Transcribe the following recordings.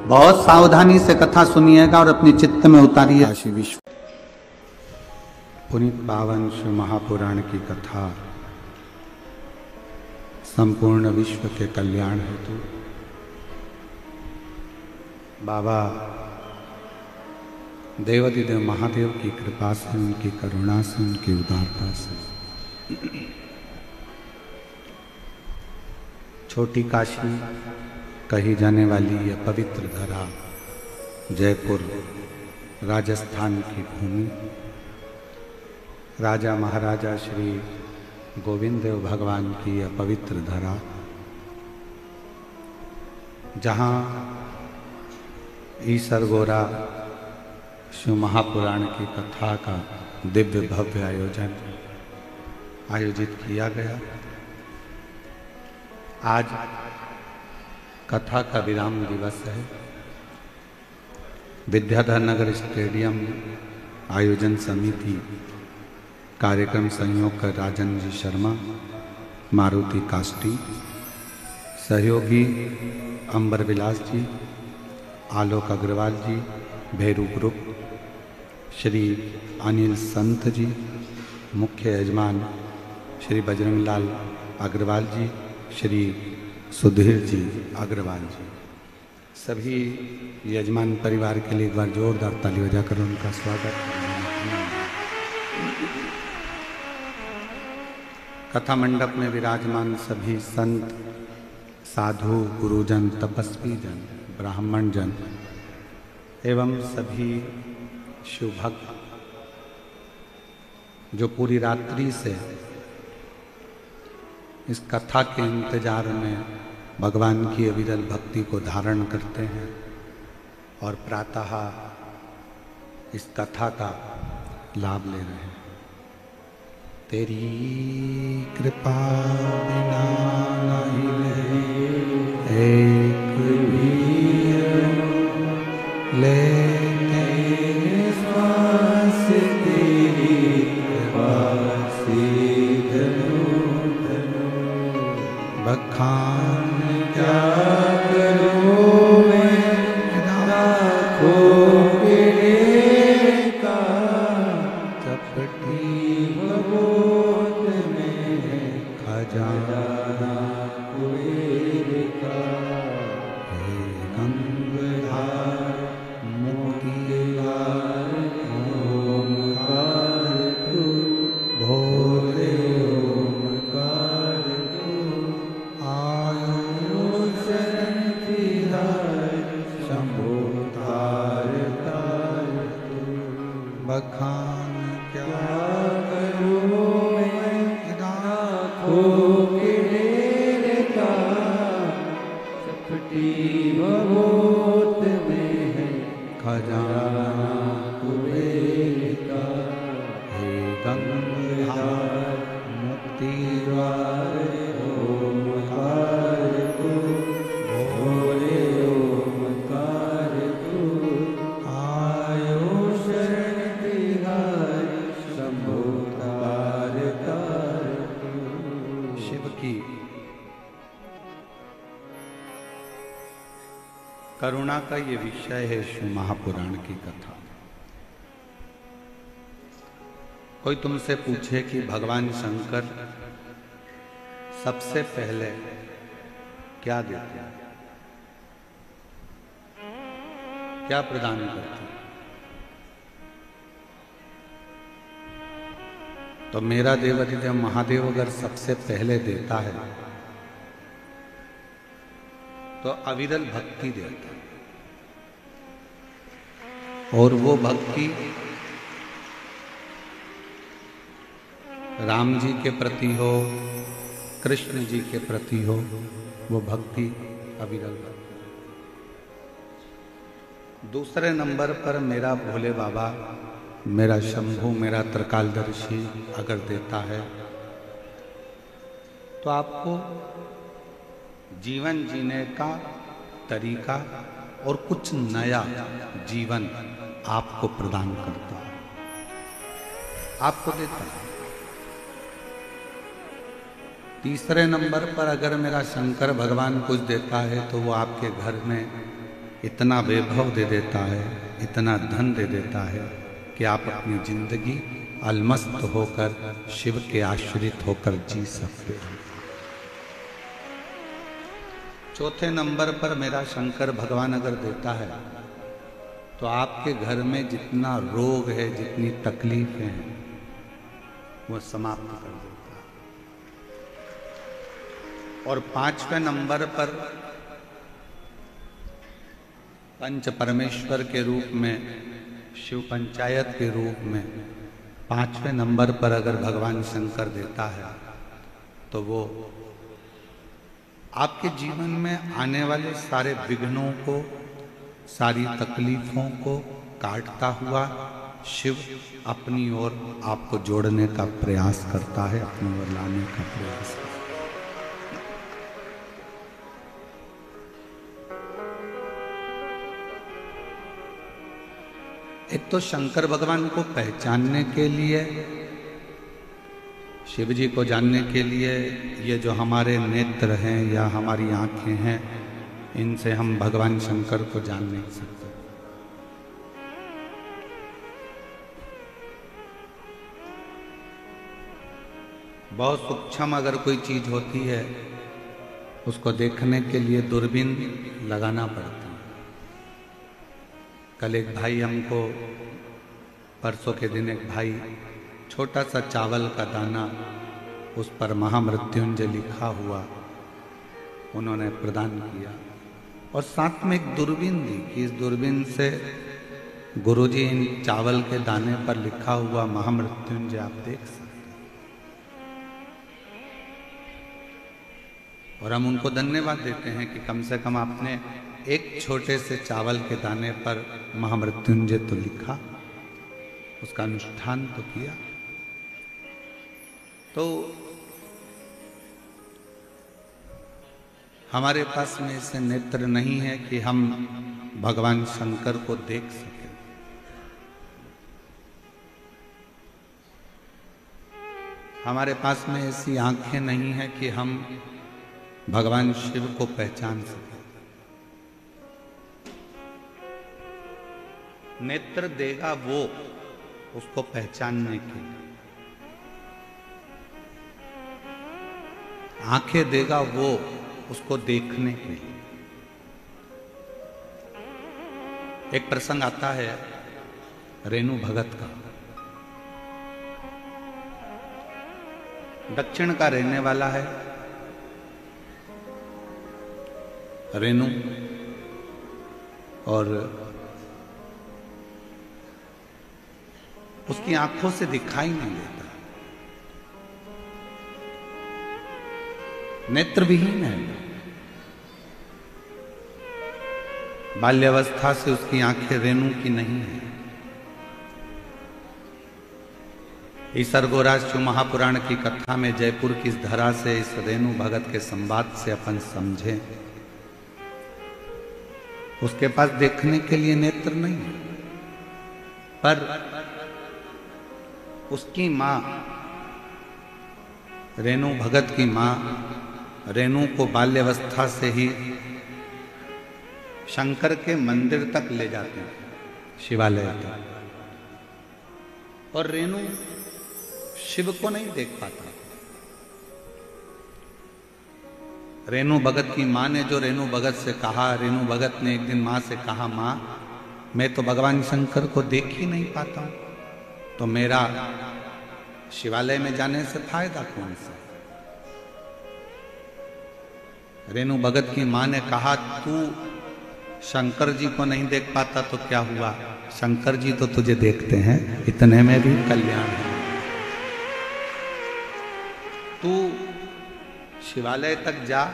बहुत सावधानी से कथा सुनिएगा और अपने चित्त में उतारिए। काशी विश्व पुनीत पावन शिव महापुराण की कथा संपूर्ण विश्व के कल्याण हेतु बाबा देवाधिदेव महादेव की कृपा से, उनकी करुणा से, उनकी उदारता से छोटी काशी कही जाने वाली यह पवित्र धरा जयपुर राजस्थान की भूमि राजा महाराजा श्री गोविंद देव भगवान की यह पवित्र धरा, जहाँ ईसर गोरा शिव महापुराण की कथा का दिव्य भव्य आयोजन आयोजित किया गया। आज कथा का विराम दिवस है। विद्याधर नगर स्टेडियम आयोजन समिति कार्यक्रम संयोग कर राजन जी शर्मा, मारुति काष्टी, सहयोगी अंबर विलास जी, आलोक अग्रवाल जी, भैरू ग्रुप, श्री अनिल संत जी, मुख्य यजमान श्री बजरंग लाल अग्रवाल जी, श्री सुधीर जी अग्रवाल जी, सभी यजमान परिवार के लिए एक बार जोरदार ताली बजाकर उनका स्वागत। कथा मंडप में विराजमान सभी संत, साधु, गुरुजन, तपस्वी जन, ब्राह्मण जन एवं सभी शिव भक्त जो पूरी रात्रि से इस कथा के इंतजार में भगवान की अविरल भक्ति को धारण करते हैं और प्रातः इस कथा का लाभ ले रहे हैं। तेरी कृपा बिना नहीं एक भी लेते श्वास, तेरी कृपा से धनु धनु बखान क्या करूं मैं, राखों के का चपटी भगोत में खजाना कुबेर का, हे गंगाधार मोतीलाल ओमकार तू, भोले ओमकार तू, आयो शरण तिहार शंभो तार तार तू, बखान क्या करूं मैं, राखों के ढेर का चपटी भगोत में है खजाना कुबेर का, हे गंगाधार मुक्तिद्वार ओमकार तू, भोले ओमकार तू, आयो शरण तिहार शंभो तार तार तू। शिव की करुणा का ये विषय है शिव महापुराण की कथा। कोई तुमसे पूछे कि भगवान शंकर सबसे पहले क्या देते हैं, क्या प्रदान करते हैं, तो मेरा देवाधिदेव महादेव अगर सबसे पहले देता है तो अविरल भक्ति देता है, और वो भक्ति राम जी के प्रति हो, कृष्ण जी के प्रति हो, वो भक्ति अविरल भक्ति। दूसरे नंबर पर मेरा भोले बाबा, मेरा शंभू, मेरा त्रिकालदर्शी अगर देता है तो आपको जीवन जीने का तरीका और कुछ नया जीवन आपको प्रदान करता है, आपको देता है। तीसरे नंबर पर अगर मेरा शंकर भगवान कुछ देता है तो वो आपके घर में इतना वैभव दे देता है, इतना धन दे देता है कि आप अपनी जिंदगी अलमस्त होकर शिव के आश्रित होकर जी सकते हैं। चौथे नंबर पर मेरा शंकर भगवान अगर देता है तो आपके घर में जितना रोग है, जितनी तकलीफें हैं, वो समाप्त कर देता है। और 5वें नंबर पर पंच परमेश्वर के रूप में, शिव पंचायत के रूप में 5वें नंबर पर अगर भगवान शंकर देता है तो वो आपके जीवन में आने वाले सारे विघ्नों को, सारी तकलीफों को काटता हुआ शिव अपनी ओर आपको जोड़ने का प्रयास करता है, अपनी ओर लाने का प्रयास करता है। एक तो शंकर भगवान को पहचानने के लिए, शिव जी को जानने के लिए, ये जो हमारे नेत्र हैं या हमारी आंखें हैं, इनसे हम भगवान शंकर को जान नहीं सकते। बहुत सूक्ष्म अगर कोई चीज होती है, उसको देखने के लिए दूरबीन लगाना पड़ता है। कल एक भाई हमको, परसों के दिन एक भाई छोटा सा चावल का दाना, उस पर महामृत्युंजय लिखा हुआ उन्होंने प्रदान किया और साथ में एक दूरबीन दी कि इस दूरबीन से गुरुजी इन चावल के दाने पर लिखा हुआ महामृत्युंजय आप देख सकते। और हम उनको धन्यवाद देते हैं कि कम से कम आपने एक छोटे से चावल के दाने पर महामृत्युंजय तो लिखा, उसका अनुष्ठान तो किया। तो हमारे पास में ऐसे नेत्र नहीं है कि हम भगवान शंकर को देख सकें। हमारे पास में ऐसी आंखें नहीं है कि हम भगवान शिव को पहचान सकें। नेत्र देगा वो उसको पहचानने के लिए, आंखें देगा वो उसको देखने के लिए। एक प्रसंग आता है रेणु भगत का। दक्षिण का रहने वाला है रेणु, और उसकी आंखों से दिखाई नहीं देता, नेत्र विहीन है। बाल्यावस्था से उसकी आंखें रेणु की नहीं है। ईसर गोराशिव महापुराण की कथा में जयपुर की इस धरा से इस रेणु भगत के संवाद से अपन समझें, उसके पास देखने के लिए नेत्र नहीं है, पर उसकी मां रेणु भगत की मां रेणु को बाल्यावस्था से ही शंकर के मंदिर तक ले जाते हैं, शिवालय तक, और रेणु शिव को नहीं देख पाता। रेणु भगत की मां ने जो रेणु भगत से कहा, रेणु भगत ने एक दिन मां से कहा, मां मैं तो भगवान शंकर को देख ही नहीं पाता हूं, तो मेरा शिवालय में जाने से फायदा कौन सा। रेणु भगत की मां ने कहा, तू शंकर जी को नहीं देख पाता तो क्या हुआ, शंकर जी तो तुझे देखते हैं, इतने में भी कल्याण है। तू शिवालय तक जा,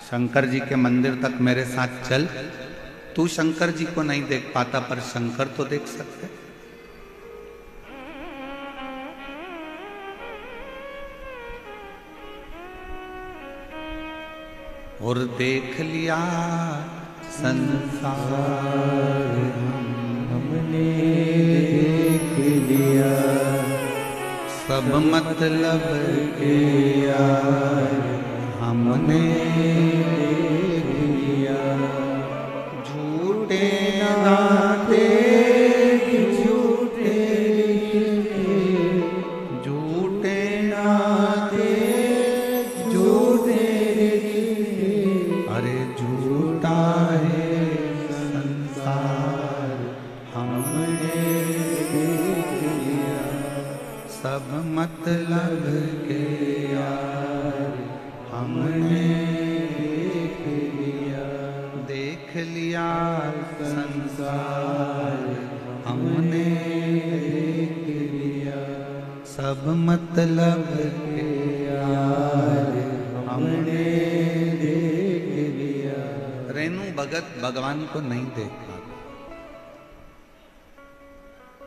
शंकर जी के मंदिर तक मेरे साथ चल। तू शंकर जी को नहीं देख पाता पर शंकर तो देख सकते। और देख लिया संसार हमने देख लिया, सब मतलब के यार हमने देख लिया, झूठ झूठे नाते झूठे झूठे नाते झूठे, अरे झूठा है संसार हमने देख लिया, सब मतलब के यार हमने देख लिया, संसार हमने देख लिया, सब मतलब के यार हमने देख लिया। रेणु भगत भगवान को नहीं देख पाता।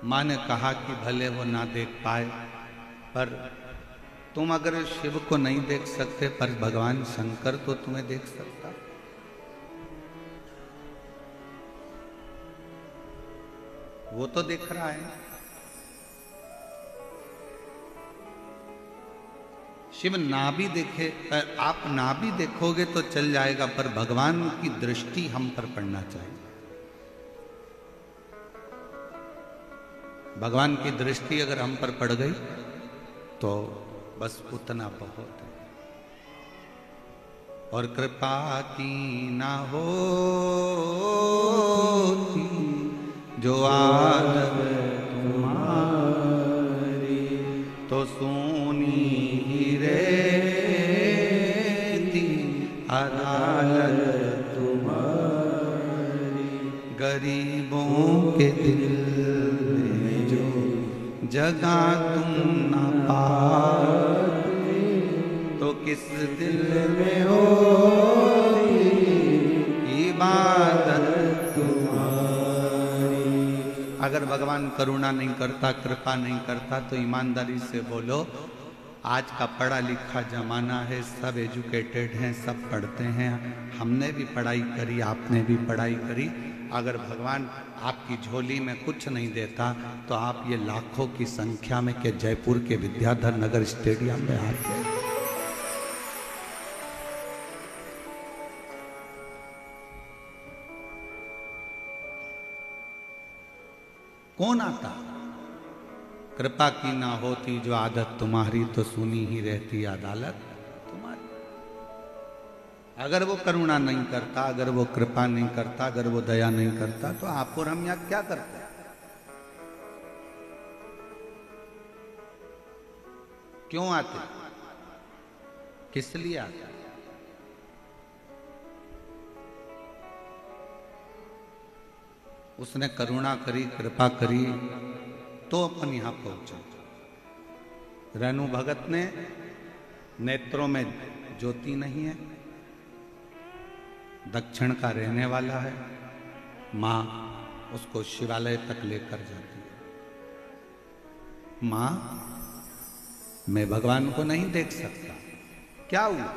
माँ ने कहा कि भले वो ना देख पाए, पर तुम अगर शिव को नहीं देख सकते, पर भगवान शंकर तो तुम्हें देख सकता। वो तो देख रहा है। शिव ना भी देखे, आप ना भी देखोगे तो चल जाएगा, पर भगवान की दृष्टि हम पर पड़ना चाहिए। भगवान की दृष्टि अगर हम पर पड़ गई तो बस उतना बहुत है। और कृपा की ना होती जो आदत तुम्हारी, तो सोनी ही रहती अदालत तुम्हारी। गरीबों के दिल में जो जगह तुम न पाते, तो किस दिल में होती इबादत तुम्हारी। अगर भगवान करुणा नहीं करता, कृपा नहीं करता, तो ईमानदारी से बोलो, आज का पढ़ा लिखा जमाना है, सब एजुकेटेड हैं, सब पढ़ते हैं, हमने भी पढ़ाई करी, आपने भी पढ़ाई करी। अगर भगवान आपकी झोली में कुछ नहीं देता, तो आप ये लाखों की संख्या में के जयपुर के विद्याधर नगर स्टेडियम में आते। कौन आता? कृपा की ना होती जो आदत तुम्हारी, तो सुनी ही रहती अदालत तुम्हारी। अगर वो करुणा नहीं करता, अगर वो कृपा नहीं करता, अगर वो दया नहीं करता, तो आप और हम यहाँ क्या करते हैं? क्यों आते? किस लिए आते? उसने करुणा करी, कृपा करी, तो अपन यहां पहुंचे। रेणु भगत ने नेत्रों में ज्योति नहीं है, दक्षिण का रहने वाला है, मां उसको शिवालय तक लेकर जाती है। मां, मैं भगवान को नहीं देख सकता, क्या हुआ?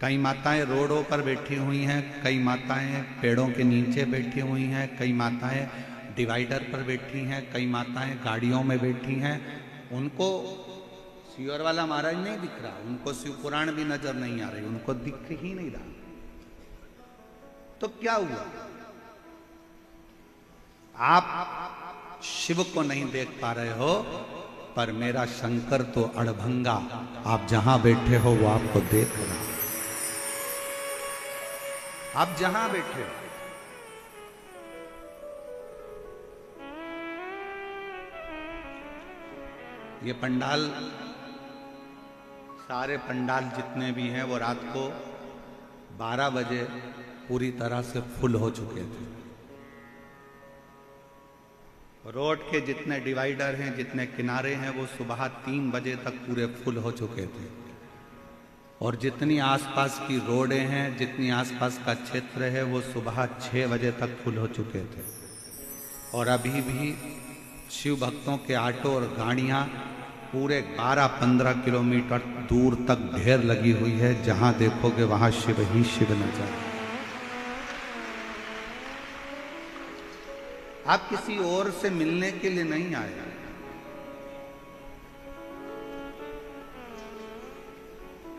कई माताएं रोडों पर बैठी हुई हैं, कई माताएं पेड़ों के नीचे बैठी हुई हैं, कई माताएं डिवाइडर पर बैठी हैं, कई माताएं गाड़ियों में बैठी हैं। उनको सियोर वाला महाराज नहीं दिख रहा, उनको शिव पुराण भी नजर नहीं आ रही, उनको दिख ही नहीं रहा। तो क्या हुआ? आप शिव को नहीं देख पा रहे हो, पर मेरा शंकर तो अड़भंगा आप जहां बैठे हो वो आपको देख रहा है। आप जहां बैठे हो, ये पंडाल, सारे पंडाल जितने भी हैं वो रात को 12 बजे पूरी तरह से फुल हो चुके थे। रोड के जितने डिवाइडर हैं, जितने किनारे हैं, वो सुबह 3 बजे तक पूरे फुल हो चुके थे। और जितनी आसपास की रोडें हैं, जितनी आसपास का क्षेत्र है, वो सुबह 6 बजे तक फुल हो चुके थे। और अभी भी शिव भक्तों के ऑटो और गाड़ियां पूरे 12-15 किलोमीटर दूर तक ढेर लगी हुई है। जहां देखोगे वहां शिव ही शिव नजर। आप किसी और से मिलने के लिए नहीं आए,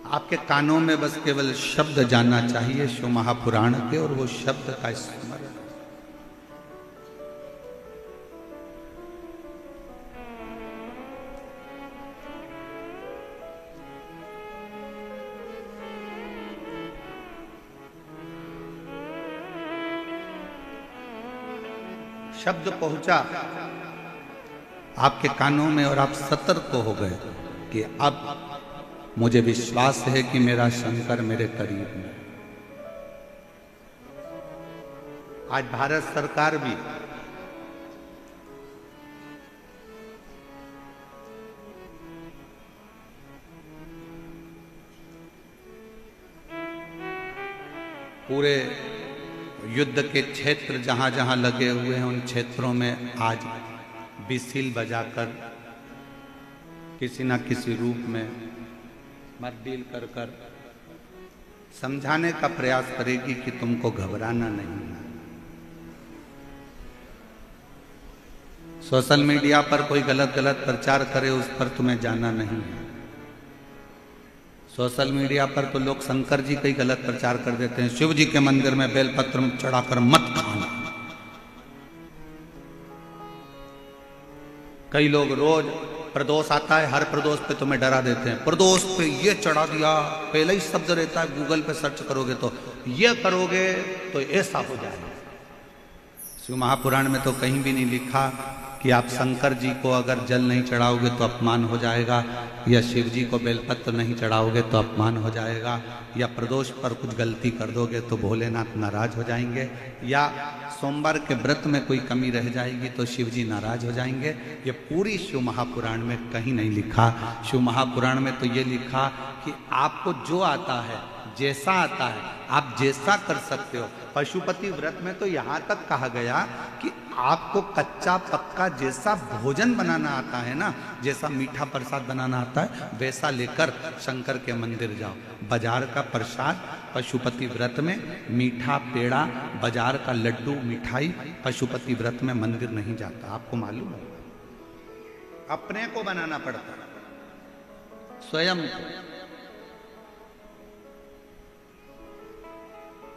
आपके कानों में बस केवल शब्द जानना चाहिए शिव महापुराण के, और वो शब्द का स्मरण। शब्द पहुंचा आपके कानों में और आप सतर्क हो गए कि अब मुझे विश्वास है कि मेरा शंकर मेरे करीब है। आज भारत सरकार भी पूरे युद्ध के क्षेत्र जहां जहां लगे हुए हैं उन क्षेत्रों में आज बिसिल बजाकर किसी ना किसी रूप में मरडील कर कर समझाने का प्रयास करेगी कि तुमको घबराना नहीं है। सोशल मीडिया पर कोई गलत प्रचार करे उस पर तुम्हें जाना नहीं है। सोशल मीडिया पर तो लोग शंकर जी का ही गलत प्रचार कर देते हैं। शिव जी के मंदिर में बेलपत्र चढ़ाकर मत खाना। कई लोग रोज प्रदोष आता है, हर प्रदोष पे तुम्हें डरा देते हैं। प्रदोष पे ये चढ़ा दिया, पहले ही शब्द रहता है, गूगल पे सर्च करोगे तो ये करोगे तो ऐसा हो जाएगा। शिव महापुराण में तो कहीं भी नहीं लिखा कि आप शंकर जी को अगर जल नहीं चढ़ाओगे तो अपमान हो जाएगा, या शिव जी को बेलपत्र नहीं चढ़ाओगे तो अपमान हो जाएगा, या प्रदोष पर कुछ गलती कर दोगे तो भोलेनाथ नाराज हो जाएंगे, या सोमवार के व्रत में कोई कमी रह जाएगी तो शिव जी नाराज हो जाएंगे। ये पूरी शिव महापुराण में कहीं नहीं लिखा। शिव महापुराण में तो ये लिखा कि आपको जो आता है, जैसा आता है, आप जैसा कर सकते हो। पशुपति व्रत में तो यहाँ तक कहा गया कि आपको कच्चा पक्का जैसा भोजन बनाना आता है ना, जैसा मीठा प्रसाद बनाना आता है, वैसा लेकर शंकर के मंदिर जाओ। बाजार का प्रसाद पशुपति व्रत में, मीठा पेड़ा, बाजार का लड्डू मिठाई पशुपति व्रत में मंदिर नहीं जाता। आपको मालूम है? अपने को बनाना पड़ता है, स्वयं को।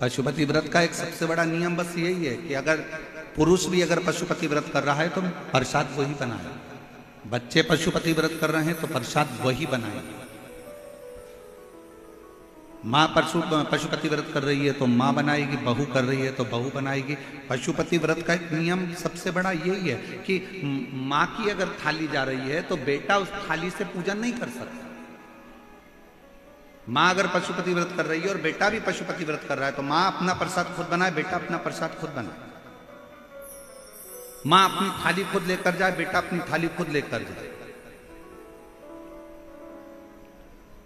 पशुपति व्रत का एक सबसे बड़ा नियम बस यही है कि अगर पुरुष भी अगर पशुपति व्रत कर रहा है तो प्रसाद वही बनाए। बच्चे पशुपति व्रत कर रहे हैं तो प्रसाद वही बनाए। माँ पशुपति व्रत कर रही है तो माँ बनाएगी, बहू कर रही है तो बहू बनाएगी। पशुपति व्रत का एक नियम सबसे बड़ा यही है कि माँ की अगर थाली जा रही है तो बेटा उस थाली से पूजन नहीं कर सकता। माँ अगर पशुपति व्रत कर रही है और बेटा भी पशुपति व्रत कर रहा है तो माँ अपना प्रसाद खुद बनाए, बेटा अपना प्रसाद खुद बनाए। माँ अपनी थाली खुद लेकर जाए, बेटा अपनी थाली खुद लेकर जाए।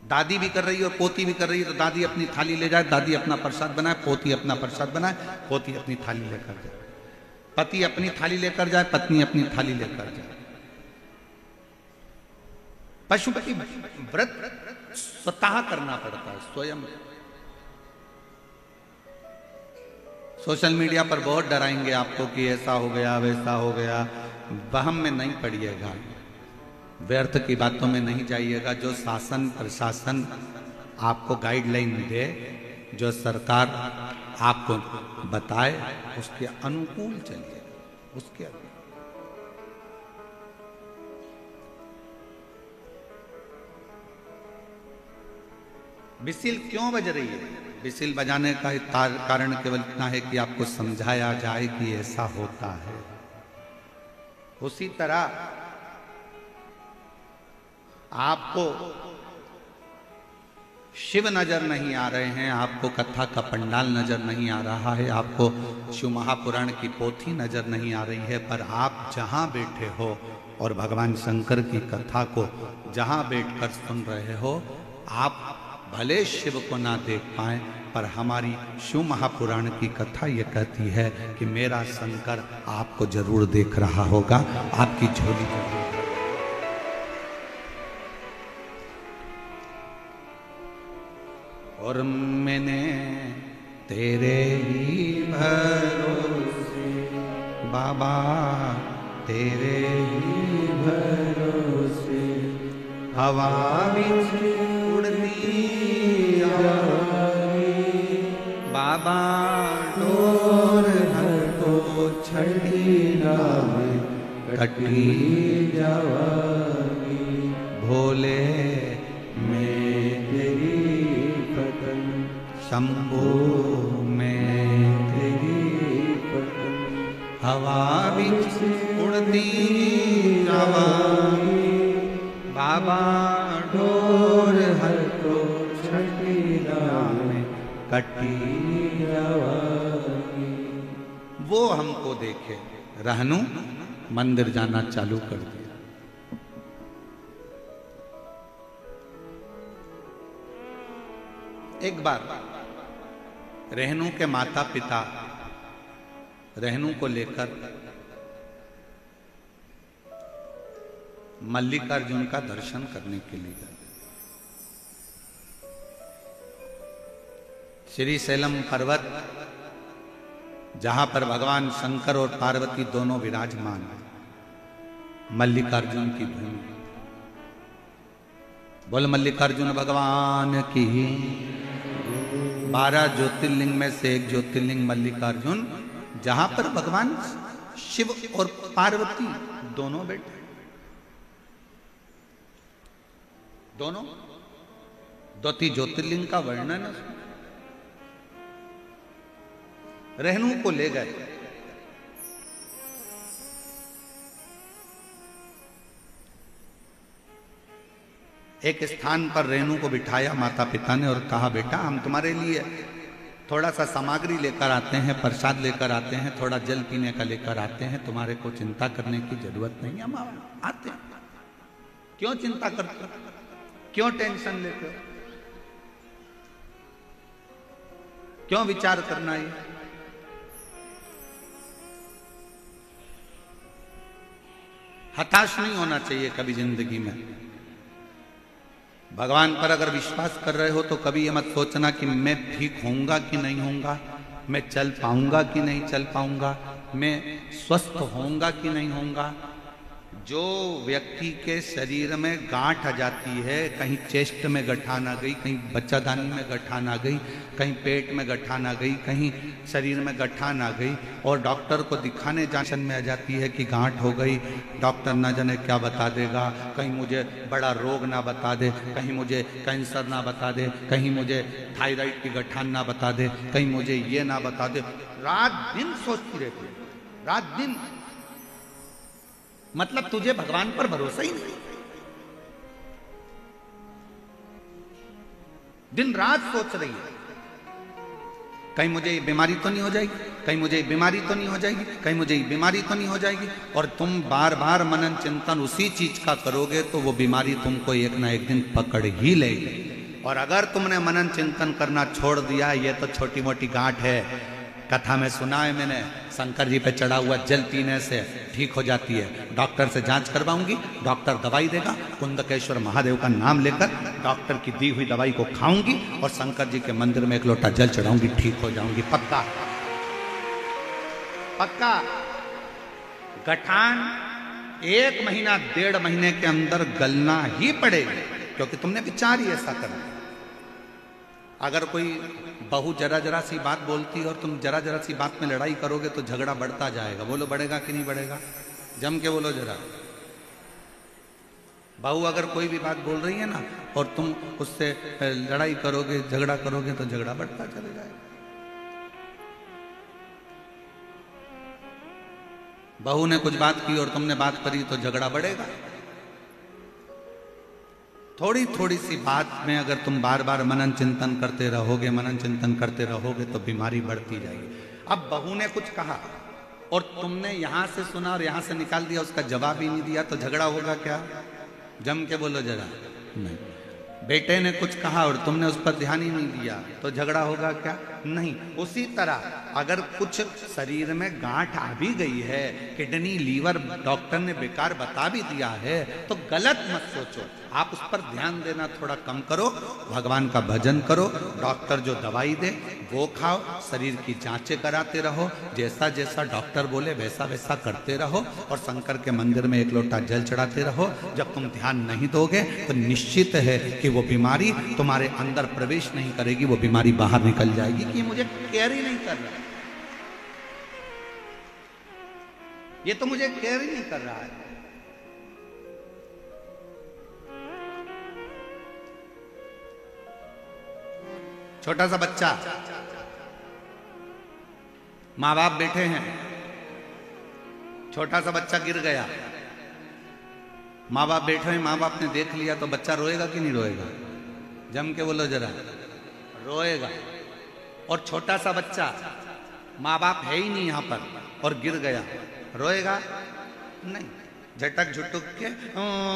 दादी भी कर रही है और पोती भी कर रही है तो दादी अपनी थाली ले जाए, दादी अपना प्रसाद बनाए, पोती अपना प्रसाद बनाए, पोती अपनी थाली लेकर जाए। पति अपनी थाली लेकर जाए, पत्नी अपनी थाली लेकर जाए। पशुपति व्रत स्वतः करना पड़ता है, स्वयं। सोशल मीडिया पर बहुत डराएंगे आपको कि ऐसा हो गया, वैसा हो गया। वहम में नहीं पड़िएगा, व्यर्थ की बातों में नहीं जाइएगा। जो शासन प्रशासन आपको गाइडलाइन दे, जो सरकार आपको बताए, उसके अनुकूल चलिए, उसके अनुकूल। बिसिल क्यों बज रही है? बिसिल बजाने का कारण केवल इतना है कि आपको समझाया जाए कि ऐसा होता है। उसी तरह आपको शिव नजर नहीं आ रहे हैं, आपको कथा का पंडाल नजर नहीं आ रहा है, आपको शिव महापुराण की पोथी नजर नहीं आ रही है, पर आप जहां बैठे हो और भगवान शंकर की कथा को जहां बैठकर सुन रहे हो, आप भले शिव को ना देख पाए, पर हमारी शिव महापुराण की कथा ये कहती है कि मेरा शंकर आपको जरूर देख रहा होगा, आपकी झोली जरूर। और मैंने तेरे ही भरोसे बाबा, तेरे ही भरोसे हवा बिच उड़ती जावागी, बाबा डोर हर को छड़ी नामे कटी जावागी, भोले में तेरी पतन, शंभो में तेरी पतन, हवा बिच उड़ती जावागी, बाबा डोर हर को छठी नामे कटी जावागी। वो हमको देखे, रहनू मंदिर जाना चालू कर दिया। एक बार रहनू के माता पिता रहनू को लेकर मल्लिकार्जुन का दर्शन करने के लिए गए। श्री शैलम पर्वत, जहां पर भगवान शंकर और पार्वती दोनों विराजमान हैं, मल्लिकार्जुन की भूमि। बोल मल्लिकार्जुन भगवान की। 12 ज्योतिर्लिंग में से एक ज्योतिर्लिंग मल्लिकार्जुन, जहां पर भगवान शिव और पार्वती दोनों बैठे, दोनों 2 ज्योतिर्लिंग का वर्णन है। रहनू को ले गए। एक स्थान पर रेणु को बिठाया माता पिता ने और कहा, बेटा हम तुम्हारे लिए थोड़ा सा सामग्री लेकर आते हैं, प्रसाद लेकर आते हैं, थोड़ा जल पीने का लेकर आते हैं, तुम्हारे को चिंता करने की जरूरत नहीं, हम आते हैं। क्यों चिंता करते हो, क्यों टेंशन लेते हो, क्यों विचार करना है? हताश नहीं होना चाहिए कभी जिंदगी में। भगवान पर अगर विश्वास कर रहे हो तो कभी ये मत सोचना कि मैं ठीक होऊंगा कि नहीं होऊंगा, मैं चल पाऊंगा कि नहीं चल पाऊंगा, मैं स्वस्थ होऊंगा कि नहीं होऊंगा। जो व्यक्ति के शरीर में गांठ आ जाती है, कहीं चेस्ट में गठान आ गई, कहीं बच्चादानी में गठान आ गई, कहीं पेट में गठान आ गई, कहीं शरीर में गठान आ गई, और डॉक्टर को दिखाने जांचन में आ जाती है कि गांठ हो गई, डॉक्टर ना जाने क्या बता देगा, कहीं मुझे बड़ा रोग ना बता दे, कहीं मुझे कैंसर ना बता दे, कहीं मुझे थायराइड की गठान ना बता दे, कहीं मुझे ये ना बता दे। रात दिन सोचती रहती है, रात दिन। मतलब तुझे भगवान पर भरोसा ही नहीं, दिन रात सोच रही है कहीं मुझे ये बीमारी तो नहीं हो जाएगी, कहीं मुझे ये बीमारी तो नहीं हो जाएगी, कहीं मुझे ये बीमारी तो नहीं हो जाएगी। और तुम बार बार मनन चिंतन उसी चीज का करोगे तो वो बीमारी तुमको एक ना एक दिन पकड़ ही लेगी। और अगर तुमने मनन चिंतन करना छोड़ दिया, ये तो छोटी मोटी गांठ है, कथा में सुना है मैंने, शंकर जी पे चढ़ा हुआ जल पीने से ठीक हो जाती है। डॉक्टर से जांच करवाऊंगी, डॉक्टर दवाई देगा, कुंदकेश्वर महादेव का नाम लेकर डॉक्टर की दी हुई दवाई को खाऊंगी और शंकर जी के मंदिर में एक लोटा जल चढ़ाऊंगी, ठीक हो जाऊंगी, पक्का पक्का। गठान 1 महीना 1.5 महीने के अंदर गलना ही पड़ेगी, क्योंकि तुमने विचार ही ऐसा करना। अगर कोई बहू जरा जरा सी बात बोलती है और तुम जरा जरा सी बात में लड़ाई करोगे तो झगड़ा बढ़ता जाएगा। बोलो बढ़ेगा कि नहीं बढ़ेगा? जम के बोलो जरा। बहू अगर कोई भी बात बोल रही है ना और तुम उससे लड़ाई करोगे, झगड़ा करोगे तो झगड़ा बढ़ता चले जाएगा। बहू ने कुछ बात की और तुमने बात करी तो झगड़ा बढ़ेगा। थोड़ी थोड़ी सी बात में अगर तुम बार बार मनन चिंतन करते रहोगे, मनन चिंतन करते रहोगे तो बीमारी बढ़ती जाएगी। अब बहू ने कुछ कहा और तुमने यहां से सुना और यहां से निकाल दिया, उसका जवाब ही नहीं दिया, तो झगड़ा होगा क्या? जम के बोलो जरा। नहीं। बेटे ने कुछ कहा और तुमने उस पर ध्यान ही नहीं दिया तो झगड़ा होगा क्या? नहीं। उसी तरह अगर कुछ शरीर में गांठ आ भी गई है, किडनी लीवर डॉक्टर ने बेकार बता भी दिया है, तो गलत मत सोचो, आप उस पर ध्यान देना थोड़ा कम करो, भगवान का भजन करो, डॉक्टर जो दवाई दे वो खाओ, शरीर की जांचें कराते रहो, जैसा जैसा डॉक्टर बोले वैसा वैसा करते रहो, और शंकर के मंदिर में एक लोटा जल चढ़ाते रहो। जब तुम ध्यान नहीं दोगे तो निश्चित है कि वो बीमारी तुम्हारे अंदर प्रवेश नहीं करेगी, वो बीमारी बाहर निकल जाएगी कि मुझे केयर ही नहीं कर रहा, ये तो मुझे केयर ही नहीं कर रहा है। छोटा सा बच्चा, माँ बाप बैठे हैं, छोटा सा बच्चा गिर गया, माँ बाप बैठे हैं, माँ बाप ने देख लिया तो बच्चा रोएगा कि नहीं रोएगा? जम के बोलो जरा, रोएगा। और छोटा सा बच्चा, माँ बाप है ही नहीं यहाँ पर और गिर गया, रोएगा नहीं, झटक झुटक के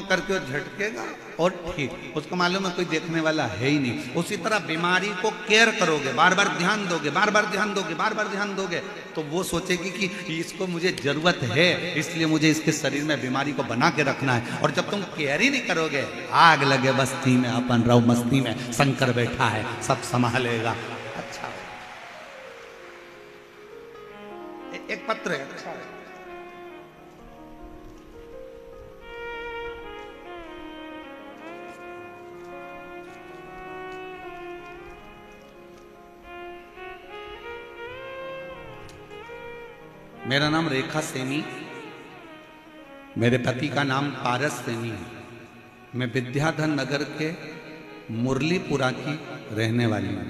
करके झटकेगा और ठीक, उसको मालूम है कोई देखने वाला है ही नहीं। उसी तरह बीमारी को केयर करोगे, बार बार ध्यान दोगे, बार बार ध्यान दोगे, बार बार ध्यान दोगे, तो वो सोचेगी कि इसको मुझे जरूरत है, इसलिए मुझे इसके शरीर में बीमारी को बना के रखना है। और जब तुम केयर ही नहीं करोगे, आग लगे बस्ती में अपन रहो मस्ती में, शंकर बैठा है सब संभालेगा। अच्छा, एक पत्र है, अच्छा है। मेरा नाम रेखा सैनी, मेरे पति का नाम पारस सैनी है। मैं विद्याधर नगर के मुरलीपुरा की रहने वाली हूँ।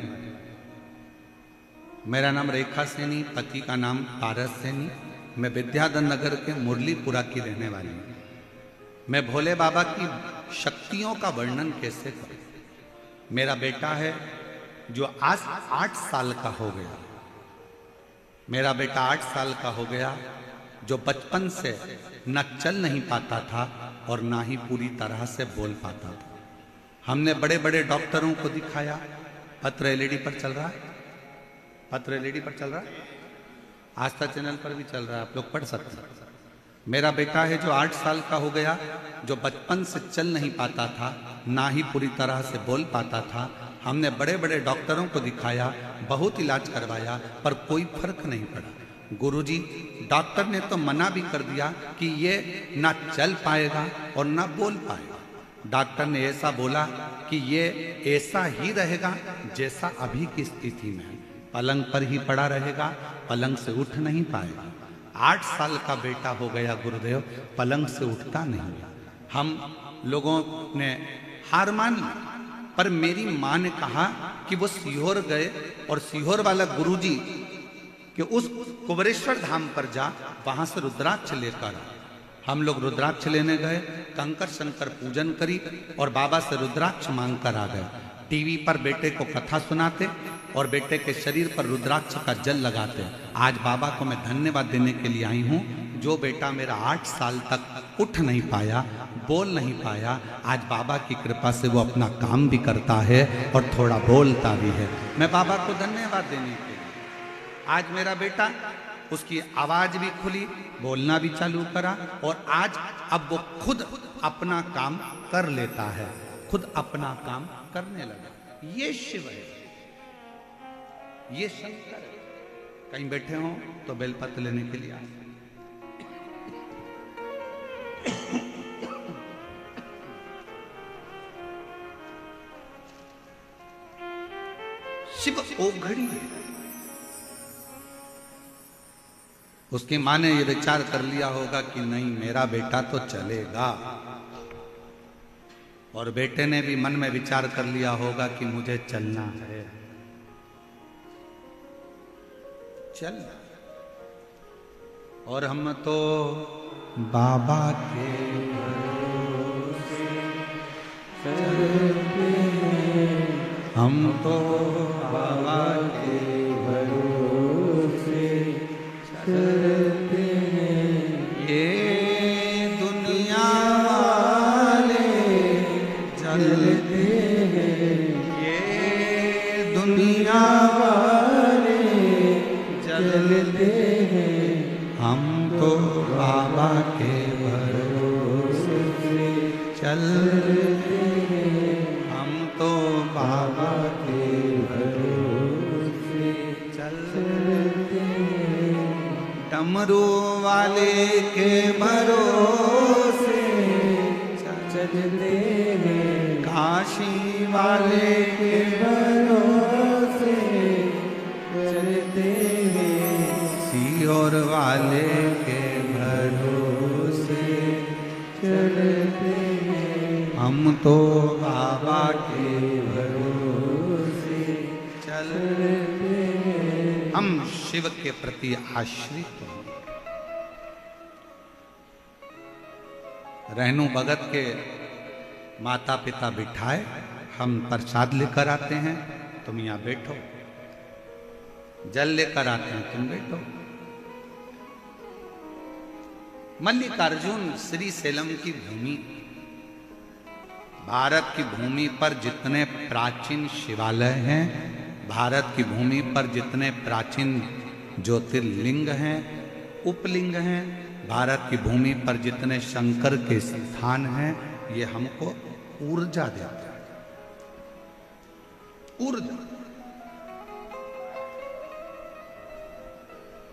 मेरा नाम रेखा सैनी, पति का नाम पारस सैनी, मैं विद्याधर नगर के मुरलीपुरा की रहने वाली हूँ। मैं भोले बाबा की शक्तियों का वर्णन कैसे करूं? मेरा बेटा है जो आज 8 साल का हो गया, मेरा बेटा 8 साल का हो गया, जो बचपन से न चल नहीं पाता था और ना ही पूरी तरह से बोल पाता था। हमने बड़े बड़े डॉक्टरों को दिखाया, पत्र एलईडी पर चल रहा है, पत्र एलईडी पर चल रहा है, आस्था चैनल पर भी चल रहा है, आप लोग पढ़ सकते हैं। मेरा बेटा है जो 8 साल का हो गया, जो बचपन से चल नहीं पाता था, ना ही पूरी तरह से बोल पाता था। हमने बड़े बड़े डॉक्टरों को दिखाया, बहुत इलाज करवाया, पर कोई फर्क नहीं पड़ा। गुरुजी, डॉक्टर ने तो मना भी कर दिया कि ये ना चल पाएगा और ना बोल पाएगा। डॉक्टर ने ऐसा बोला कि ये ऐसा ही रहेगा जैसा अभी की स्थिति में है, पलंग पर ही पड़ा रहेगा, पलंग से उठ नहीं पाएगा। 8 साल का बेटा हो गया गुरुदेव, पलंग से उठता नहीं। हम लोगों ने हार मान ली, पर मेरी माँ ने कहा कि वो सीहोर गए और सीहोर वाला गुरुजी कि उस कुबरेश्वर धाम पर जा, वहां से रुद्राक्ष लेकर आ। हम लोग रुद्राक्ष लेने गए, कंकर शंकर पूजन करी और बाबा से रुद्राक्ष मांग कर आ गए। टीवी पर बेटे को कथा सुनाते और बेटे के शरीर पर रुद्राक्ष का जल लगाते। आज बाबा को मैं धन्यवाद देने के लिए आई हूँ, जो बेटा मेरा 8 साल तक उठ नहीं पाया, बोल नहीं पाया, आज बाबा की कृपा से वो अपना काम भी करता है और थोड़ा बोलता भी है। मैं बाबा को धन्यवाद देने के लिए, आज मेरा बेटा, उसकी आवाज भी खुली, बोलना भी चालू करा और आज अब वो खुद अपना काम कर लेता है, खुद अपना काम करने लगा। ये शिव है, ये शंकर है। कहीं बैठे हो तो बेलपत्र लेने के लिए आए। शिव ओघड़ी है। उसकी माँ ने ये विचार कर लिया होगा कि नहीं, मेरा बेटा तो चलेगा, और बेटे ने भी मन में विचार कर लिया होगा कि मुझे चलना है, चल। और हम तो बाबा के भरोसे चलते हैं, हम तो बाबा के भरोसे चलते हैं। ये दुनिया वाले चलते हैं, ये दुनिया वाले चलते हैं हम तो बाबा के भरोसे चलते हैं हम तो बाबा के भरोसे चलते हैं डमरू वाले के भरोसे चलते हैं काशी वाले के भरोसे चलते हैं सीहोर वाले के भरोसे चलते हैं हम तो बाबा के भरोसे चलते हैं। हम शिव के प्रति आश्रित हैं। रहनु भगत के माता पिता बिठाए, हम प्रसाद लेकर आते हैं, तुम यहाँ बैठो, जल लेकर आते हैं, तुम बैठो। मल्लिकार्जुन श्री सेलम की भूमि, भारत की भूमि पर जितने प्राचीन शिवालय हैं, भारत की भूमि पर जितने प्राचीन ज्योतिर्लिंग हैं, उपलिंग हैं, भारत की भूमि पर जितने शंकर के स्थान हैं, ये हमको ऊर्जा देते हैं। ऊर्जा।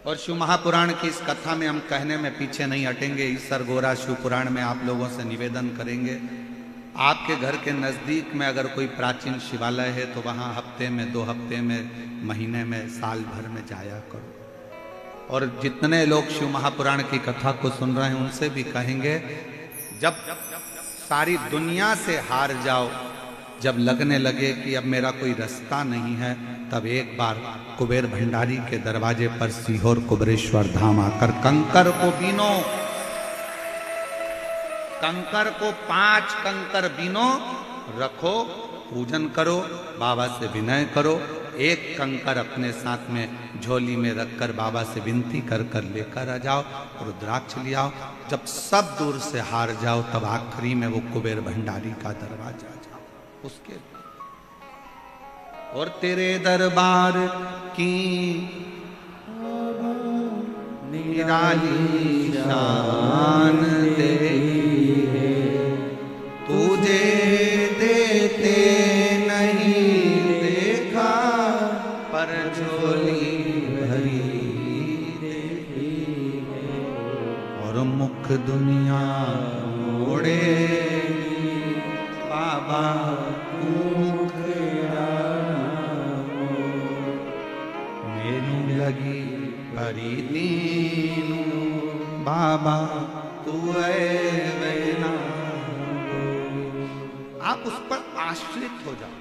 और शिव महापुराण की इस कथा में हम कहने में पीछे नहीं हटेंगे। ईसर गोरा शिव पुराण में आप लोगों से निवेदन करेंगे, आपके घर के नजदीक में अगर कोई प्राचीन शिवालय है तो वहां हफ्ते में, 2 हफ्ते में, महीने में, साल भर में जाया करो। और जितने लोग शिव महापुराण की कथा को सुन रहे हैं उनसे भी कहेंगे, जब सारी दुनिया से हार जाओ, जब लगने लगे कि अब मेरा कोई रास्ता नहीं है, तब एक बार कुबेर भंडारी के दरवाजे पर सीहोर कुबेरेश्वर धाम आकर कंकर को बीनो, कंकर को 5 कंकर बीनो, रखो, पूजन करो, बाबा से विनय करो। एक कंकर अपने साथ में झोली में रखकर बाबा से विनती कर कर लेकर आ जाओ, रुद्राक्ष ले आओ। जब सब दूर से हार जाओ, तब आखिरी में वो कुबेर भंडारी का दरवाजा जाओ, उसके और तेरे दरबार की निराली शान देखी है, तुझे देते नहीं देखा, पर झोली भरी देखी है। और मुख दुनिया मोड़े बाबा मुख मेनू लगी भरी दीनू, बाबा तू वैना। आप उस पर आश्रित हो जाओ।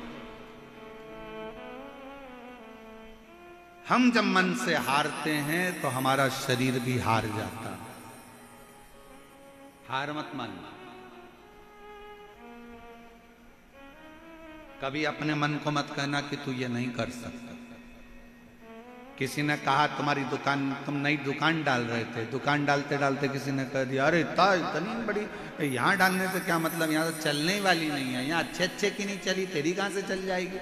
हम जब मन से हारते हैं तो हमारा शरीर भी हार जाता है। हार मत मानना। कभी अपने मन को मत कहना कि तू ये नहीं कर सकता। किसी ने कहा तुम्हारी दुकान, तुम नई दुकान डाल रहे थे, दुकान डालते डालते किसी ने कह दिया अरे इतनी बड़ी, यहाँ डालने से क्या मतलब, यहाँ तो चलने ही वाली नहीं है, यहाँ अच्छे अच्छे की नहीं चली, तेरी कहां से चल जाएगी।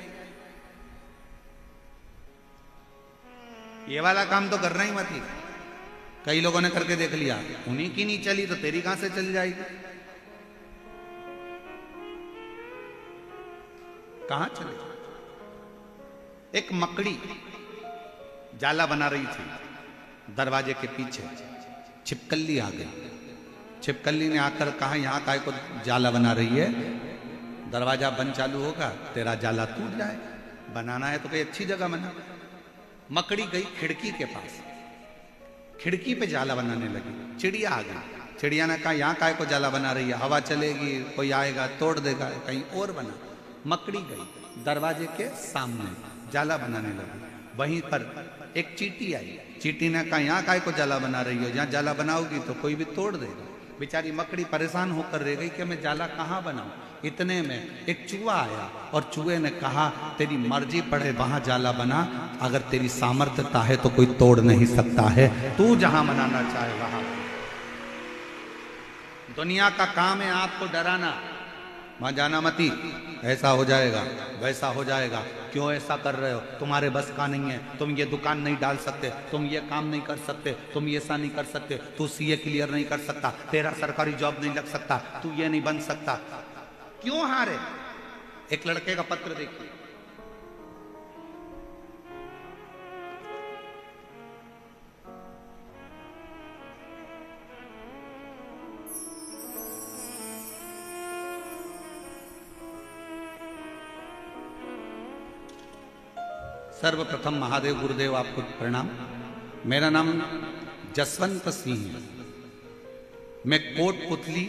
ये वाला काम तो करना ही मत ही। कई लोगों ने करके देख लिया, उन्हीं की नहीं चली तो तेरी कहां से चल जाएगी। कहां चले। एक मकड़ी जाला बना रही थी, दरवाजे के पीछे छिपकली आ गई। छिपकली ने आकर कहा यहाँ काय को जाला बना रही है, दरवाजा बंद चालू होगा तेरा जाला टूट जाए, बनाना है तो कोई अच्छी जगह बना। मकड़ी गई खिड़की के पास, खिड़की पे जाला बनाने लगी। चिड़िया आ गई, चिड़िया ने कहा यहाँ काय को जाला बना रही है, हवा चलेगी, कोई आएगा तोड़ देगा, कहीं और बना। मकड़ी गई दरवाजे के सामने जाला बनाने लगी। वहीं पर एक चींटी आई, चींटी ने कहा यहाँ काय को जाला बना रही हो, जहाँ जाला बनाओगी तो कोई भी तोड़ देगा। बेचारी मकड़ी परेशान होकर रह गई कि मैं जाला कहाँ बनाऊं। इतने में एक चूहा आया और चूहे ने कहा तेरी मर्जी पड़े वहां जाला बना, अगर तेरी सामर्थ्यता है तो कोई तोड़ नहीं सकता है, तू जहां बनाना चाहे वहां। दुनिया का काम है आपको डराना, वहां जाना मती, ऐसा हो जाएगा वैसा हो जाएगा, क्यों ऐसा कर रहे हो, तुम्हारे बस का नहीं है, तुम ये दुकान नहीं डाल सकते, तुम ये काम नहीं कर सकते, तुम ये ऐसा नहीं कर सकते, तू सीए क्लियर नहीं कर सकता, तेरा सरकारी जॉब नहीं लग सकता, तू ये नहीं बन सकता। क्यों हारे? एक लड़के का पत्र देखिए, सर्वप्रथम महादेव गुरुदेव आपको प्रणाम। मेरा नाम जसवंत सिंह है, मैं कोटपुतली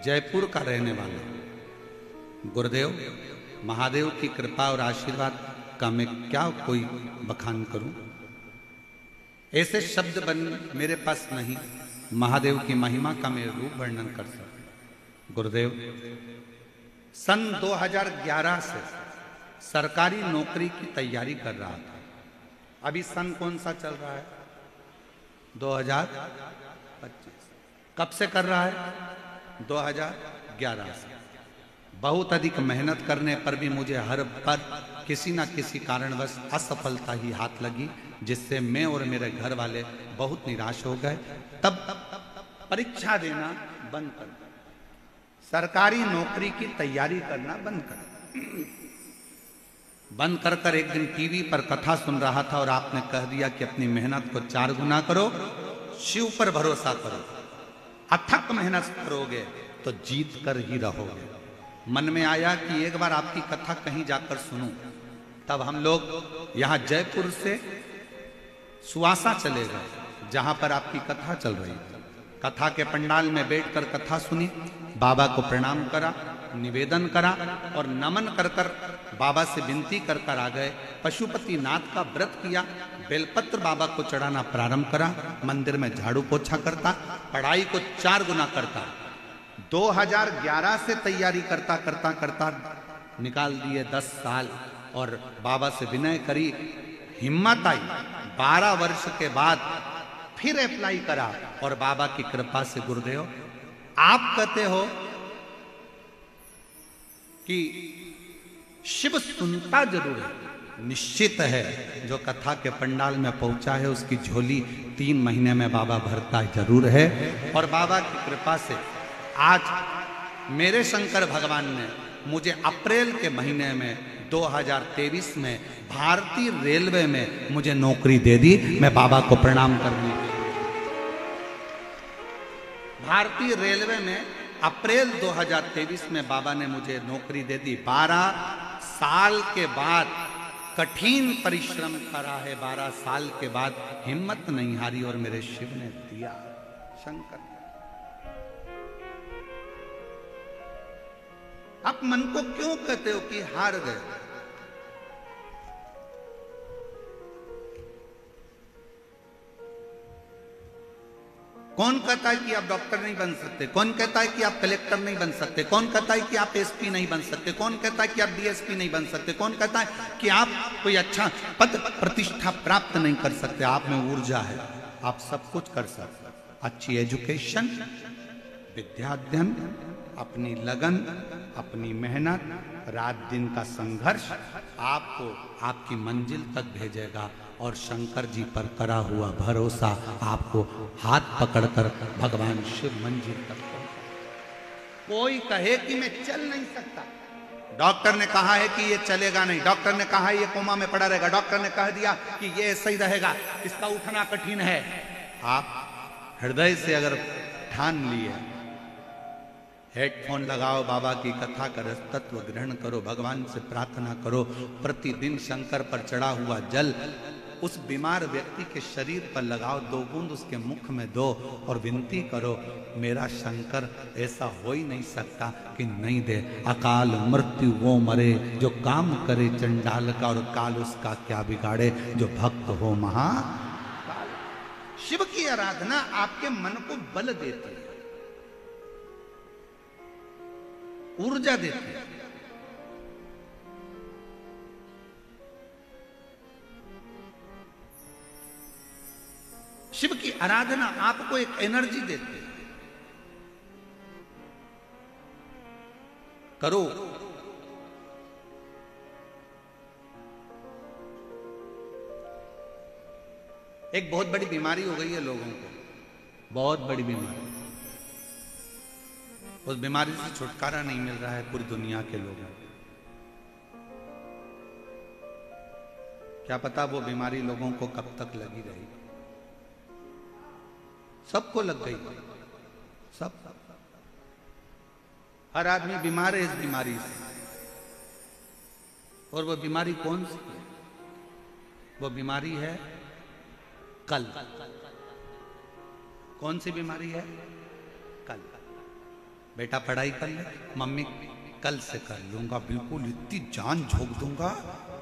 जयपुर का रहने वाला हूं। गुरुदेव महादेव की कृपा और आशीर्वाद का मैं क्या कोई बखान करूं, ऐसे शब्द बन मेरे पास नहीं महादेव की महिमा का मैं रूप वर्णन कर सकता। गुरुदेव सन 2011 से सरकारी नौकरी की तैयारी कर रहा था। अभी सन कौन सा चल रहा है? 2025। कब से कर रहा है? 2011 से। बहुत अधिक मेहनत करने पर भी मुझे हर पर किसी न किसी कारणवश असफलता ही हाथ लगी, जिससे मैं और मेरे घर वाले बहुत निराश हो गए। तब परीक्षा देना बंद कर दिया, सरकारी नौकरी की तैयारी करना बंद कर एक दिन टीवी पर कथा सुन रहा था और आपने कह दिया कि अपनी मेहनत को 4 गुना करो, शिव पर भरोसा करो, अथक मेहनत करोगे तो जीत कर ही रहोगे। मन में आया कि एक बार आपकी कथा कहीं जाकर सुनूं। तब हम लोग यहां जयपुर से सुवासा चले गए, जहां पर आपकी कथा चल रही थी। कथा के पंडाल में बैठकर कथा सुनी, बाबा को प्रणाम करा, निवेदन करा और नमन कर कर बाबा से विनती कर कर आ गए। पशुपति नाथ का व्रत किया, बेलपत्र बाबा को चढ़ाना प्रारंभ करा, मंदिर में झाड़ू पोछा करता, पढ़ाई को 4 गुना करता। 2011 से तैयारी करता करता करता निकाल दिए 10 साल और बाबा से विनय करी, हिम्मत आई। 12 वर्ष के बाद फिर अप्लाई करा और बाबा की कृपा से गुरुदेव आप कहते हो कि शिव सुनता जरूर है, निश्चित है जो कथा के पंडाल में पहुंचा है उसकी झोली 3 महीने में बाबा भरता जरूर है। और बाबा की कृपा से आज मेरे शंकर भगवान ने मुझे अप्रैल के महीने में 2023 में भारतीय रेलवे में मुझे नौकरी दे दी। मैं बाबा को प्रणाम करने, भारतीय रेलवे में अप्रैल 2023 में बाबा ने मुझे नौकरी दे दी। 12 साल के बाद कठिन परिश्रम करा है, 12 साल के बाद हिम्मत नहीं हारी और मेरे शिव ने दिया। शंकर, आप मन को क्यों कहते हो कि हार गए? कौन कहता है कि आप डॉक्टर नहीं बन सकते? कौन कहता है कि आप कलेक्टर नहीं बन सकते? कौन कहता है कि आप एसपी नहीं बन सकते? कौन कहता है कि आप डीएसपी नहीं बन सकते? कौन कहता है कि आप कोई अच्छा पद प्रतिष्ठा प्राप्त नहीं कर सकते? आप में ऊर्जा है, आप सब कुछ कर सकते। अच्छी एजुकेशन, विद्याध्ययन, अपनी लगन, अपनी मेहनत, रात दिन का संघर्ष आपको आपकी मंजिल तक भेजेगा। और शंकर जी पर करा हुआ भरोसा आपको हाथ पकड़कर भगवान शिव मंजिल तक पहुंचा। कोई कहे कि मैं चल नहीं सकता, डॉक्टर ने कहा है कि ये चलेगा नहीं, डॉक्टर ने कहा है ये कोमा में पड़ा रहेगा, डॉक्टर ने कह दिया कि ये ऐसा ही रहेगा, इसका उठना कठिन है। आप हृदय से अगर ठान लिए, हेडफोन लगाओ, बाबा की कथा का रस तत्व ग्रहण करो, भगवान से प्रार्थना करो, प्रतिदिन शंकर पर चढ़ा हुआ जल उस बीमार व्यक्ति के शरीर पर लगाओ, 2 बूंद उसके मुख में दो और विनती करो, मेरा शंकर ऐसा हो ही नहीं सकता कि नहीं दे। अकाल मृत्यु वो मरे जो काम करे चंडाल का, और काल उसका क्या बिगाड़े जो भक्त हो महाकाल। शिव की आराधना आपके मन को बल देती है, ऊर्जा देती है। शिव की आराधना आपको एक एनर्जी देती है। करो। एक बहुत बड़ी बीमारी हो गई है लोगों को, बहुत बड़ी बीमारी। उस बीमारी से छुटकारा नहीं मिल रहा है पूरी दुनिया के लोगों को। क्या पता वो बीमारी लोगों को कब तक लगी रही। सबको लग गई, सब, हर आदमी बीमार है इस बीमारी से। और वो बीमारी कौन सी है? वो बीमारी है कल। कौन सी बीमारी है? कल। बेटा पढ़ाई कर ले, मम्मी कल से कर लूंगा, बिल्कुल इतनी जान झोंक दूंगा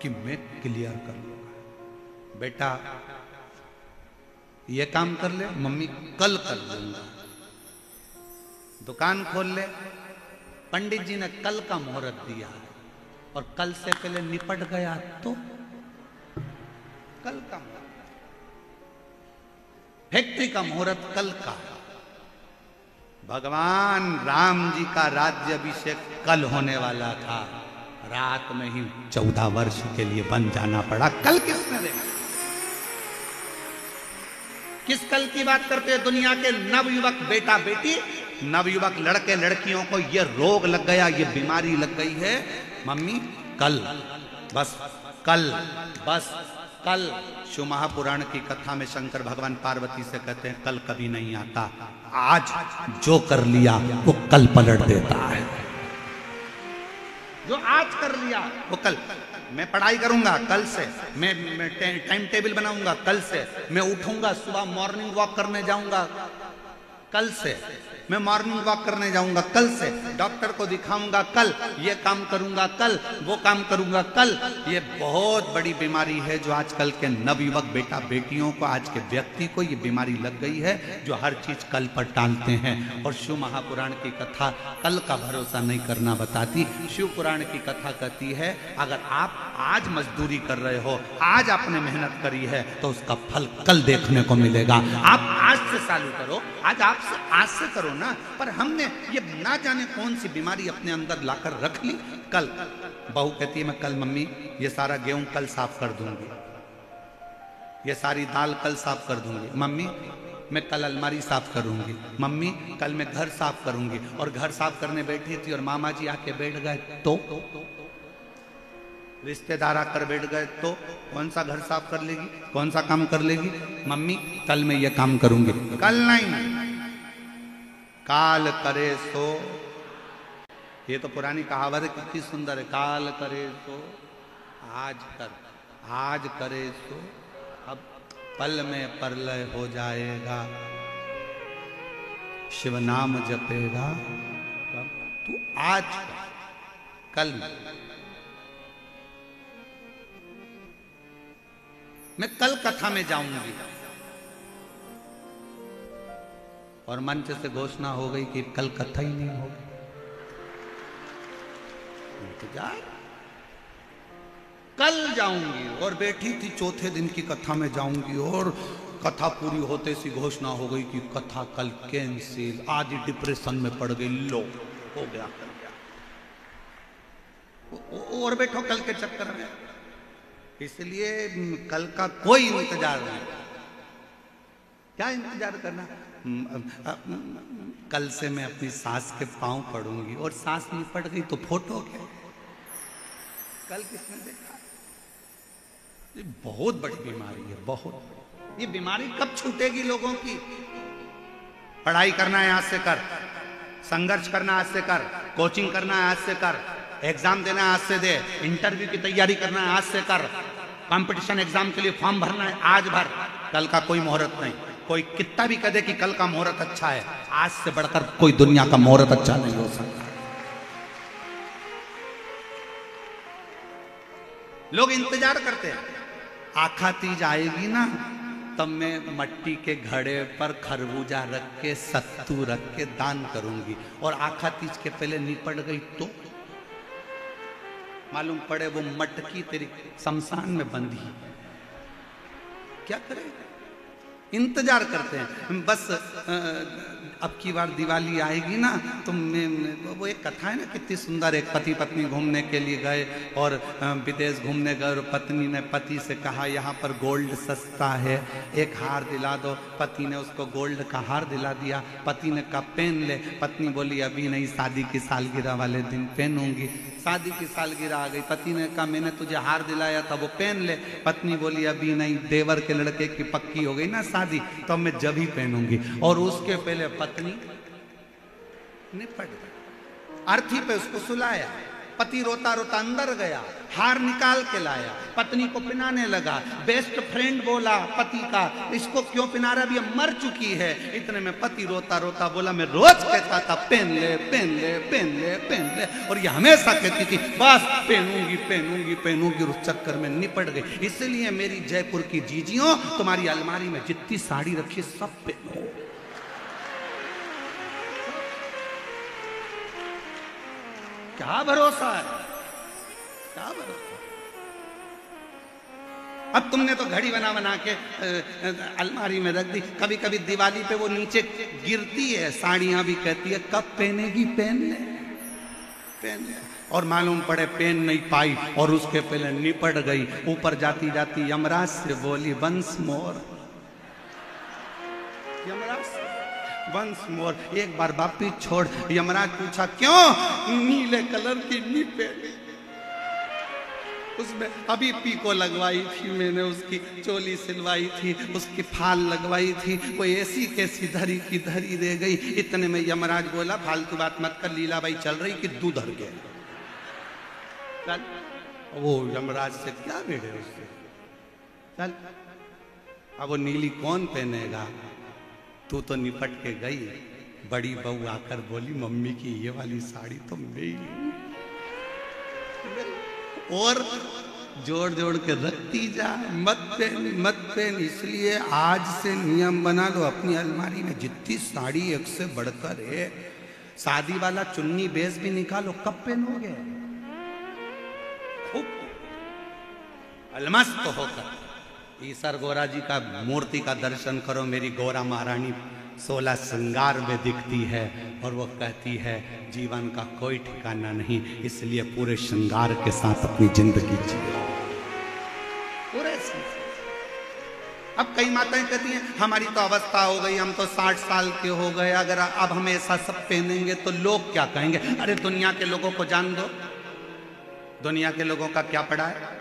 कि मैं क्लियर कर लूंगा। बेटा ये काम कर ले, मम्मी कल कर लूंगा। दुकान खोल ले, पंडित जी ने कल का मुहूर्त दिया है और कल से पहले निपट गया तो कल का मुहूर्त। फैक्ट्री का मुहूर्त कल का। भगवान राम जी का राज्य अभिषेक कल होने वाला था, रात में ही 14 वर्ष के लिए बन जाना पड़ा। कल किसने देखा? किस कल की बात करते हैं? दुनिया के नवयुवक बेटा बेटी, नवयुवक लड़के लड़कियों को ये रोग लग गया, ये बीमारी लग गई है। मम्मी कल, बस कल, बस कल। शिव महापुराण की कथा में शंकर भगवान पार्वती से कहते हैं कल कभी नहीं आता, आज जो कर लिया वो कल पलट देता है। जो आज कर लिया वो कल। मैं पढ़ाई करूंगा कल से, मैं टाइम टेबल बनाऊंगा कल से, मैं उठूंगा सुबह मॉर्निंग वॉक करने जाऊंगा कल से, मैं मॉर्निंग वॉक करने जाऊंगा कल से, डॉक्टर को दिखाऊंगा कल, ये काम करूंगा कल, वो काम करूंगा कल। ये बहुत बड़ी बीमारी है जो आजकल के नवयुवक बेटा बेटियों को, आज के व्यक्ति को ये बीमारी लग गई है, जो हर चीज कल पर टालते हैं। और शिव महापुराण की कथा कल का भरोसा नहीं करना बताती। शिव पुराण की कथा कहती है अगर आप आज मजदूरी कर रहे हो, आज आपने मेहनत करी है, तो उसका फल कल देखने को मिलेगा। आप आज से चालू करो, आज से करो ना। पर हमने ये ना जाने कौन सी बीमारी अपने अंदर लाकर रख ली। कल बहू कहती है मैं कल मम्मी ये सारा गेहूं कल साफ कर दूंगी, ये सारी दाल कल साफ कर दूंगी, मम्मी मैं कल अलमारी साफ करूंगी, मम्मी कल मैं घर साफ करूंगी। और घर साफ करने बैठी थी और मामा जी आके बैठ गए तो रिश्तेदार आकर बैठ गए तो कौन सा घर साफ कर लेगी, कौन सा काम कर लेगी? मम्मी कल मैं ये काम करूंगी। कल नहीं, काल करे सो। ये तो पुरानी कहावत है, कितनी सुंदर है। काल करे सो आज कर, आज करे सो अब पल में प्रलय हो जाएगा। शिव नाम जपेगा तू आज कर, कल में। मैं कल कथा में जाऊंगी और मंच से घोषणा हो गई कि कल कथा ही नहीं होगी। इंतजार, कल जाऊंगी। और बैठी थी चौथे दिन की कथा में जाऊंगी और कथा पूरी होते सी घोषणा हो गई कि कथा कल कैंसिल। आज डिप्रेशन में पड़ गई, लो हो गया, कर गया। और बैठो कल के चक्कर में। इसलिए कल का कोई इंतजार नहीं। क्या इंतजार करना? कल से मैं अपनी सास के पांव पड़ूंगी और सास निपट गई तो फोटो क्या? कल किसने देखा? ये बहुत बड़ी बीमारी है, बहुत। ये बीमारी कब छूटेगी लोगों की? पढ़ाई करना है आज से कर, संघर्ष करना आज से कर, कोचिंग करना है आज से कर, एग्जाम देना है आज से दे, इंटरव्यू की तैयारी करना है आज से कर, कंपटीशन एग्जाम के लिए फॉर्म भरना है आज भर। कल का कोई मुहूर्त नहीं। कोई कितना भी कहे कि कल का मुहूर्त अच्छा है, आज से बढ़कर कोई दुनिया का मुहूर्त अच्छा नहीं हो सकता। लोग इंतजार करते हैं, आखा तीज आएगी ना तब मैं मट्टी के घड़े पर खरबूजा रख के, सत्तू रख के दान करूंगी। और आखा तीज के पहले निपट गई तो मालूम पड़े वो मटकी तेरी शमशान में बंधी। क्या करें? इंतजार करते हैं। बस अब की बार दिवाली आएगी ना तो वो एक कथा है ना, कितनी सुंदर। एक पति पत्नी घूमने के लिए गए और विदेश घूमने गए और पत्नी ने पति से कहा यहाँ पर गोल्ड सस्ता है, एक हार दिला दो। पति ने उसको गोल्ड का हार दिला दिया। पति ने कहा पहन ले। पत्नी बोली अभी नहीं, शादी की सालगिरह वाले दिन पहनूंगी। शादी की सालगिरह आ गई। पति ने कहा मैंने तुझे हार दिलाया था, वो पहन ले। पत्नी बोली अभी नहीं, देवर के लड़के की पक्की हो गई ना शादी, तो मैं जब ही पहनूंगी। और उसके पहले पत्नी निपट गई। अर्थी पे उसको सुलाया। पति रोता रोता अंदर गया, हार निकाल के लाया, पत्नी को पिनाने लगा। बेस्ट फ्रेंड बोला पति का, इसको क्यों पिना रहा, अभी मर चुकी है। इतने में पति रोता रोता बोला मैं रोज कहता था पहन ले पहन ले पहन ले पहन ले, और ये हमेशा कहती थी बस पहनूंगी पहनूंगी पहनूंगी। उस चक्कर में निपट गई। इसलिए मेरी जयपुर की जीजियों, तुम्हारी अलमारी में जितनी साड़ी रखी सब पहनो। क्या भरोसा है, क्या भरोसा। अब तुमने तो घड़ी बना बना के अलमारी में रख दी। कभी कभी दिवाली पे वो नीचे गिरती है, साड़ियां भी कहती है कब पहनेगी, पहन ले पहन ले। और मालूम पड़े पहन नहीं पाई और उसके पहले निपट गई। ऊपर जाती जाती यमराज से बोली वंस मोर, यमराज से वंस मोर, एक बार वापिस छोड़। यमराज पूछा क्यों, नीले कलर की नी पहनी, उसमें अभी पीको लगवाई थी मैंने, उसकी चोली सिलवाई थी, उसकी फाल लगवाई थी, वो ऐसी कैसी धरी की धरी रह गई। इतने में यमराज बोला फालतू बात मत कर, लीलाबाई चल रही कि दूध धर गए। चल, वो यमराज से क्या भिड़े उससे, चल। अब वो नीली कौन पहनेगा, तू तो निपट के गई। बड़ी बहू आकर बोली मम्मी की ये वाली साड़ी तो मेरी, और जोड़ जोड़ के रखती जा, मत पहन मत पहन। इसलिए आज से नियम बना लो, अपनी अलमारी में जितनी साड़ी एक से बढ़कर है, शादी वाला चुन्नी बेस भी निकालो, कब पहनोगे, खूब अलमस्त होकर। ईसर गौरा जी का मूर्ति का दर्शन करो, मेरी गौरा महारानी 16 श्रृंगार में दिखती है और वो कहती है जीवन का कोई ठिकाना नहीं, इसलिए पूरे श्रृंगार के साथ अपनी जिंदगी जियो, पूरे। अब कई माताएं कहती हैं हमारी तो अवस्था हो गई, हम तो 60 साल के हो गए, अगर अब हम ऐसा सब पहनेंगे तो लोग क्या कहेंगे। अरे दुनिया के लोगों को जान दो, दुनिया के लोगों का क्या पड़ा है।